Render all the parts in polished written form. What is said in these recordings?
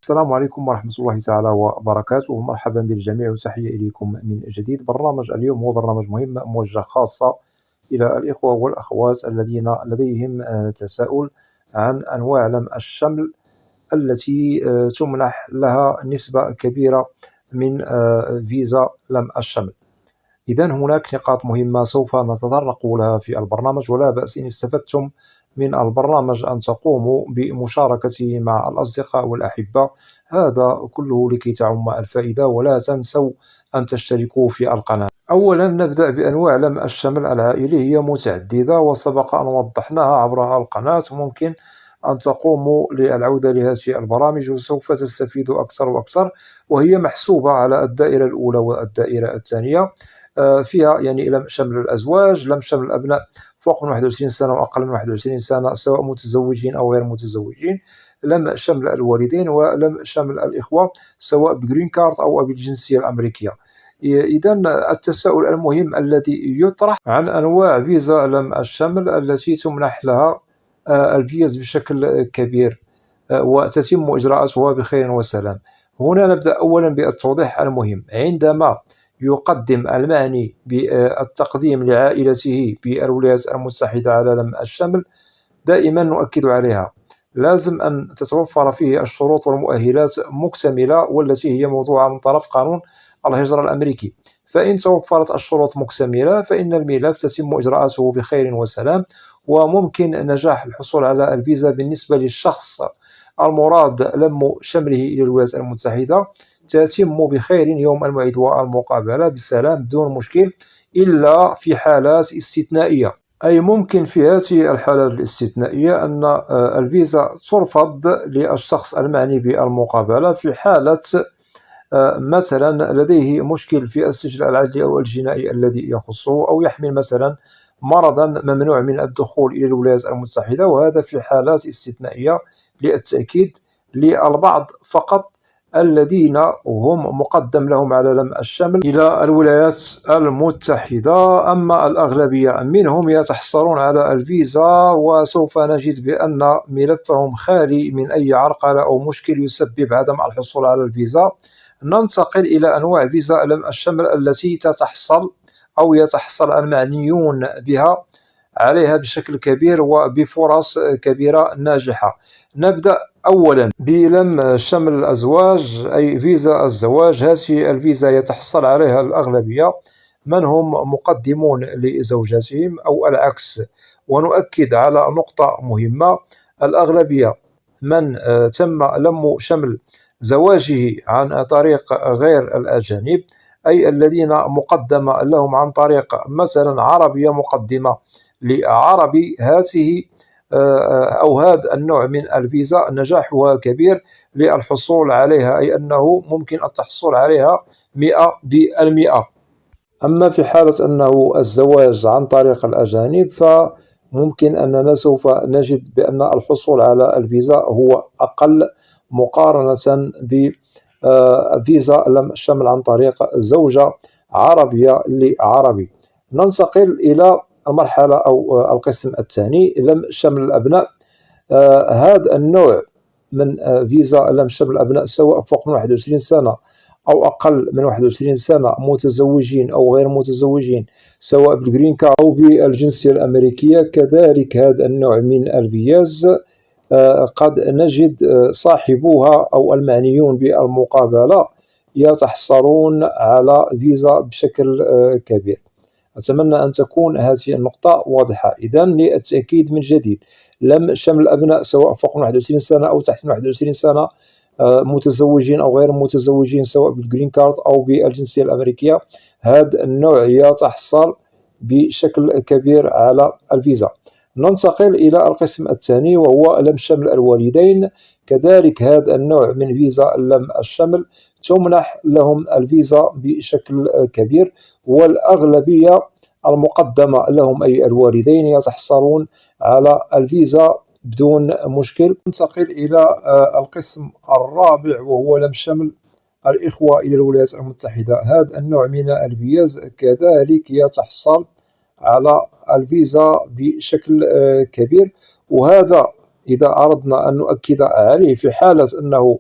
السلام عليكم ورحمة الله تعالى وبركاته. مرحبا بالجميع وتحية إليكم من جديد. برنامج اليوم هو برنامج مهم موجه خاصة إلى الإخوة والأخوات الذين لديهم تساؤل عن أنواع لم الشمل التي تمنح لها نسبة كبيرة من فيزا لم الشمل. إذن هناك نقاط مهمة سوف نتطرق لها في البرنامج، ولا بأس إن استفدتم من البرنامج أن تقوموا بمشاركته مع الأصدقاء والأحبة، هذا كله لكي تعم الفائدة. ولا تنسوا أن تشتركوا في القناة. أولا نبدأ بأنواع لم الشمل العائلي، هي متعددة وسبق أن وضحناها عبر القناة. ممكن أن تقوموا للعودة لهذه البرامج وسوف تستفيدوا أكثر وأكثر، وهي محسوبة على الدائرة الأولى والدائرة الثانية. فيها يعني لم شمل الأزواج، لم شمل الأبناء فوق من 21 سنة وأقل من 21 سنة سواء متزوجين أو غير متزوجين، لم شمل الوالدين، ولم شمل الإخوة سواء بجرين كارد أو بالجنسية الأمريكية. إذا التساؤل المهم الذي يطرح عن أنواع فيزا لم الشمل التي تمنح لها الفيز بشكل كبير وتتم إجراءاتها بخير وسلام. هنا نبدأ أولا بالتوضيح المهم. عندما يقدم المعني بالتقديم لعائلته بالولايات المتحدة على لم الشمل، دائما نؤكد عليها، لازم أن تتوفر فيه الشروط والمؤهلات مكتملة، والتي هي موضوعة من طرف قانون الهجرة الأمريكي. فإن توفرت الشروط مكتملة فإن الملف تتم إجراءاته بخير وسلام، وممكن نجاح الحصول على الفيزا بالنسبة للشخص المراد لم شمله إلى الولايات المتحدة تتم بخير يوم الموعد والمقابلة بسلام بدون مشكل، إلا في حالات استثنائية. أي ممكن في هذه الحالات الاستثنائية أن الفيزا ترفض للشخص المعني بالمقابلة في حالة مثلا لديه مشكل في السجل العدلي أو الجنائي الذي يخصه، أو يحمل مثلا مرضا ممنوع من الدخول إلى الولايات المتحدة، وهذا في حالات استثنائية للتأكيد للبعض فقط الذين هم مقدم لهم على لم الشمل إلى الولايات المتحدة. أما الأغلبية منهم يتحصلون على الفيزا، وسوف نجد بأن ملفهم خالي من أي عرقلة أو مشكل يسبب عدم الحصول على الفيزا. ننتقل إلى أنواع فيزا لم الشمل التي تتحصل أو يتحصل المعنيون بها عليها بشكل كبير وبفرص كبيرة ناجحة. نبدأ أولا بلم شمل الأزواج، أي فيزا الزواج. هذه الفيزا يتحصل عليها الأغلبية من هم مقدمون لزوجاتهم أو العكس. ونؤكد على نقطة مهمة، الأغلبية من تم لم شمل زواجه عن طريق غير الأجانب، أي الذين مقدم لهم عن طريق مثلا عربية مقدمة لعربي، هذه أو هذا النوع من الفيزا نجاحها كبير للحصول عليها، أي أنه ممكن التحصل عليها 100%. أما في حالة أنه الزواج عن طريق الأجانب، فممكن أننا سوف نجد بأن الحصول على الفيزا هو أقل مقارنة بفيزا لم شمل عن طريق زوجة عربية لعربي. ننتقل إلى المرحلة أو القسم الثاني، لم شمل الأبناء. هذا النوع من فيزا لم شمل الأبناء سواء فوق من 21 سنة أو أقل من 21 سنة، متزوجين أو غير متزوجين، سواء بالجرين كارد أو بالجنسية الأمريكية. كذلك هذا النوع من الفيز قد نجد صاحبوها أو المعنيون بالمقابلة يتحصلون على فيزا بشكل كبير. أتمنى أن تكون هذه النقطة واضحة. إذن للتأكيد من جديد، لم شمل الأبناء سواء فوق من 21 سنة أو تحت من 21 سنة، متزوجين أو غير متزوجين، سواء بالجرين كارد أو بالجنسية الأمريكية، هذا النوع يتحصل بشكل كبير على الفيزا. ننتقل إلى القسم الثاني وهو لم شمل الوالدين. كذلك هذا النوع من فيزا لم الشمل تمنح لهم الفيزا بشكل كبير، والأغلبية المقدمة لهم أي الوالدين يتحصلون على الفيزا بدون مشكل. ننتقل إلى القسم الرابع وهو لم شمل الإخوة إلى الولايات المتحدة. هذا النوع من الفيز كذلك يتحصل على الفيزا بشكل كبير، وهذا إذا أردنا أن نؤكد عليه في حالة أنه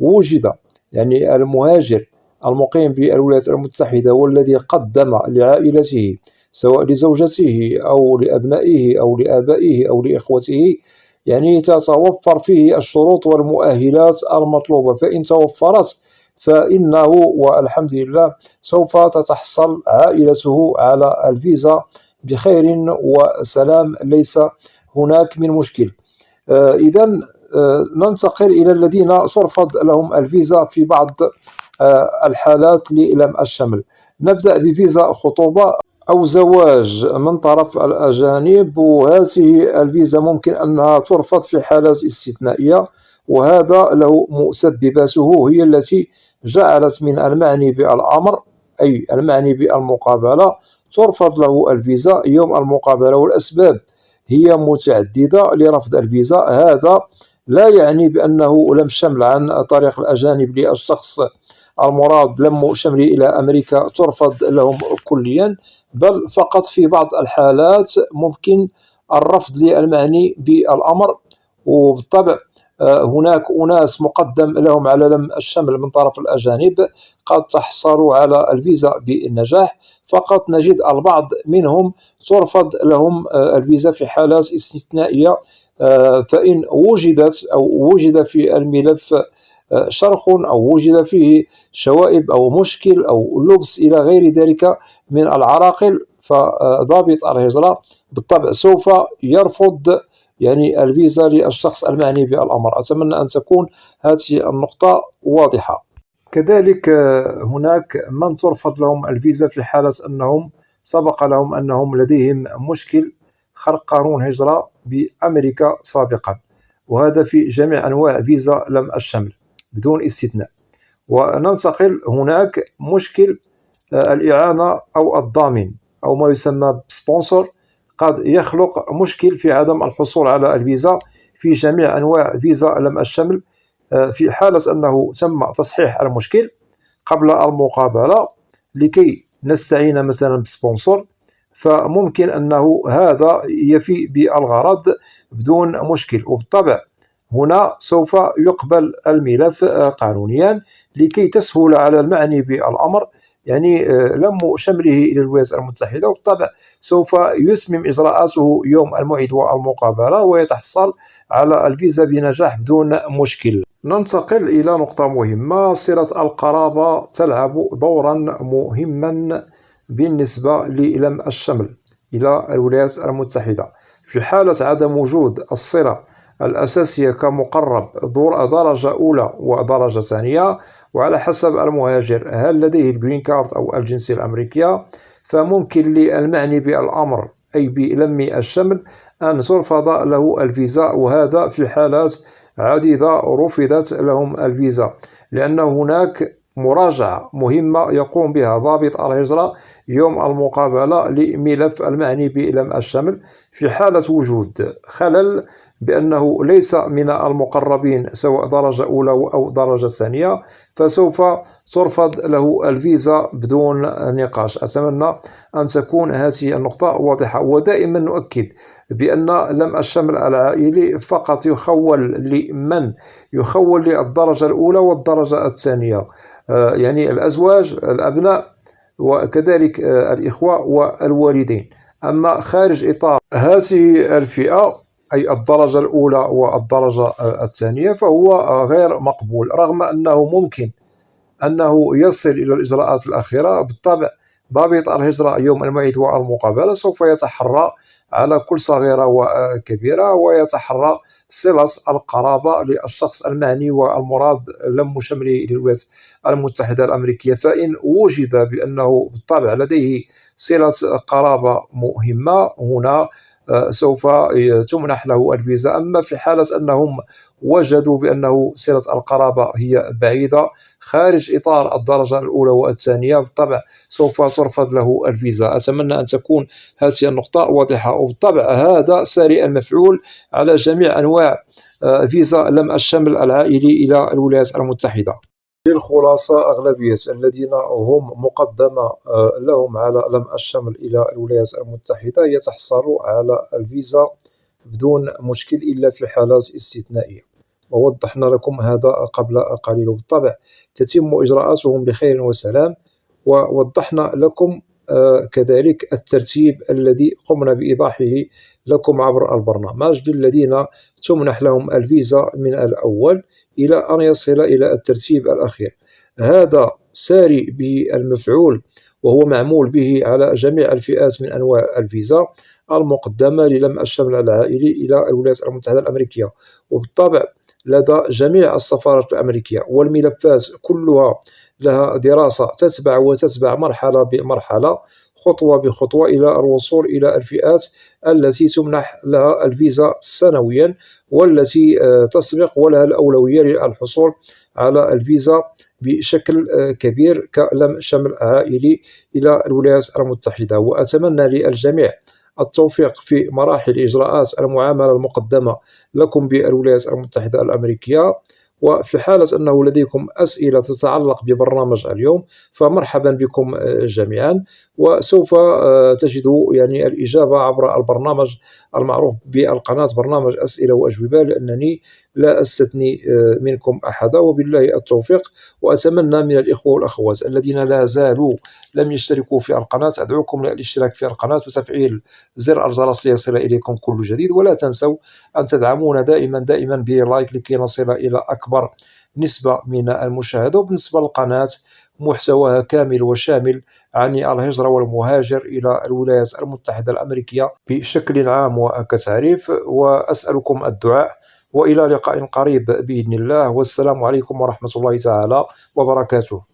وجد يعني المهاجر المقيم بالولايات المتحدة والذي قدم لعائلته سواء لزوجته أو لأبنائه أو لآبائه أو لإخوته، يعني تتوفر فيه الشروط والمؤهلات المطلوبة، فإن توفرت فإنه والحمد لله سوف تتحصل عائلته على الفيزا بخير وسلام، ليس هناك من مشكل. إذا ننتقل إلى الذين ترفض لهم الفيزا في بعض الحالات للم الشمل. نبدأ بفيزا خطوبة أو زواج من طرف الأجانب، وهذه الفيزا ممكن أنها ترفض في حالات استثنائية، وهذا له مسبباته هي التي جعلت من المعني بالأمر أي المعني بالمقابلة ترفض له الفيزا يوم المقابلة، والأسباب هي متعددة لرفض الفيزا. هذا لا يعني بأنه لم شمل عن طريق الأجانب للشخص المراد لم شمله إلى أمريكا ترفض لهم كليا، بل فقط في بعض الحالات ممكن الرفض للمعني بالأمر. وبالطبع هناك أناس مقدم لهم على لم الشمل من طرف الأجانب قد تحصلوا على الفيزا بالنجاح، فقط نجد البعض منهم ترفض لهم الفيزا في حالات استثنائية، فإن وجدت أو وجد في الملف شرخ أو وجد فيه شوائب أو مشكل أو لبس إلى غير ذلك من العراقل، فضابط الهجرة بالطبع سوف يرفض يعني الفيزا للشخص المعني بالأمر. أتمنى أن تكون هذه النقطة واضحة. كذلك هناك من ترفض لهم الفيزا في حالة أنهم سبق لهم أنهم لديهم مشكل خرق قانون هجرة بأمريكا سابقا، وهذا في جميع أنواع فيزا لم الشمل بدون استثناء. وننتقل هناك مشكل الإعانة أو الضامن أو ما يسمى سبونسر، قد يخلق مشكل في عدم الحصول على الفيزا في جميع أنواع فيزا لم الشمل، في حالة أنه تم تصحيح المشكل قبل المقابلة لكي نستعين مثلا بسبونسر، فممكن أنه هذا يفي بالغرض بدون مشكل. وبالطبع هنا سوف يقبل الملف قانونيا لكي تسهل على المعني بالأمر يعني لم شمله إلى الولايات المتحدة، وبالطبع سوف يتمم إجراءاته يوم الموعد والمقابلة ويتحصل على الفيزا بنجاح بدون مشكل. ننتقل إلى نقطة مهمة، صلة القرابة تلعب دورا مهما بالنسبة للم الشمل إلى الولايات المتحدة. في حالة عدم وجود الصلة الأساسية كمقرب درجة أولى ودرجة ثانية، وعلى حسب المهاجر هل لديه الجرين كارد أو الجنسية الأمريكية، فممكن للمعني بالأمر أي بلم الشمل أن ترفض له الفيزا، وهذا في حالات عديدة رفضت لهم الفيزا، لأن هناك مراجعة مهمة يقوم بها ضابط الهجرة يوم المقابلة لملف المعني بلم الشمل. في حالة وجود خلل بأنه ليس من المقربين سواء درجة أولى أو درجة ثانية، فسوف ترفض له الفيزا بدون نقاش. أتمنى أن تكون هذه النقطة واضحة. ودائما نؤكد بأن لم الشمل العائلي فقط يخول لمن يخول للدرجة الأولى والدرجة الثانية، يعني الأزواج الأبناء وكذلك الإخوة والوالدين. أما خارج إطار هذه الفئة أي الدرجة الأولى والدرجة الثانية فهو غير مقبول، رغم أنه ممكن أنه يصل إلى الإجراءات الأخيرة. بالطبع ضابط الهجرة يوم الموعد والمقابلة سوف يتحرى على كل صغيرة وكبيرة ويتحرى صلة القرابة للشخص المعني والمراد لم شمله للولايات المتحدة الأمريكية، فإن وجد بأنه بالطبع لديه صلة قرابة مهمة هنا سوف تمنح له الفيزا. أما في حالة أنهم وجدوا بأنه صلة القرابة هي بعيدة خارج إطار الدرجة الأولى والثانية، بالطبع سوف ترفض له الفيزا. أتمنى أن تكون هذه النقطة واضحة. وبالطبع هذا ساري المفعول على جميع أنواع فيزا لم الشمل العائلي إلى الولايات المتحدة. للخلاصة أغلبية الذين هم مقدمة لهم على لم الشمل إلى الولايات المتحدة يتحصلوا على الفيزا بدون مشكل إلا في حالات استثنائية. ووضحنا لكم هذا قبل قليل. بالطبع تتم إجراءاتهم بخير وسلام، ووضحنا لكم كذلك الترتيب الذي قمنا بإيضاحه لكم عبر البرنامج للذين تمنح لهم الفيزا من الأول إلى أن يصل إلى الترتيب الأخير. هذا ساري بالمفعول، وهو معمول به على جميع الفئات من أنواع الفيزا المقدمة للم الشمل العائلي إلى الولايات المتحدة الأمريكية. وبالطبع لدى جميع السفارات الأمريكية والملفات كلها لها دراسة تتبع مرحلة بمرحلة، خطوة بخطوة، إلى الوصول إلى الفئات التي تمنح لها الفيزا سنويا، والتي تسبق ولها الأولوية للحصول على الفيزا بشكل كبير كلم شمل عائلي إلى الولايات المتحدة. وأتمنى للجميع التوفيق في مراحل إجراءات المعاملة المقدمة لكم بالولايات المتحدة الأمريكية. وفي حالة أنه لديكم أسئلة تتعلق ببرنامج اليوم فمرحبا بكم جميعا، وسوف تجدوا يعني الإجابة عبر البرنامج المعروف بالقناة برنامج أسئلة وأجوبة، لأنني لا أستثني منكم أحدا. وبالله التوفيق. وأتمنى من الإخوة والأخوات الذين لا زالوا لم يشتركوا في القناة أدعوكم للاشتراك في القناة وتفعيل زر الجرس ليصل إليكم كل جديد. ولا تنسوا أن تدعمونا دائما بلايك لكي نصل إلى أكبر نسبة من المشاهدة. وبالنسبة للقناة محتواها كامل وشامل عن الهجرة والمهاجر إلى الولايات المتحدة الأمريكية بشكل عام وكتعريف. وأسألكم الدعاء، وإلى لقاء قريب بإذن الله، والسلام عليكم ورحمة الله تعالى وبركاته.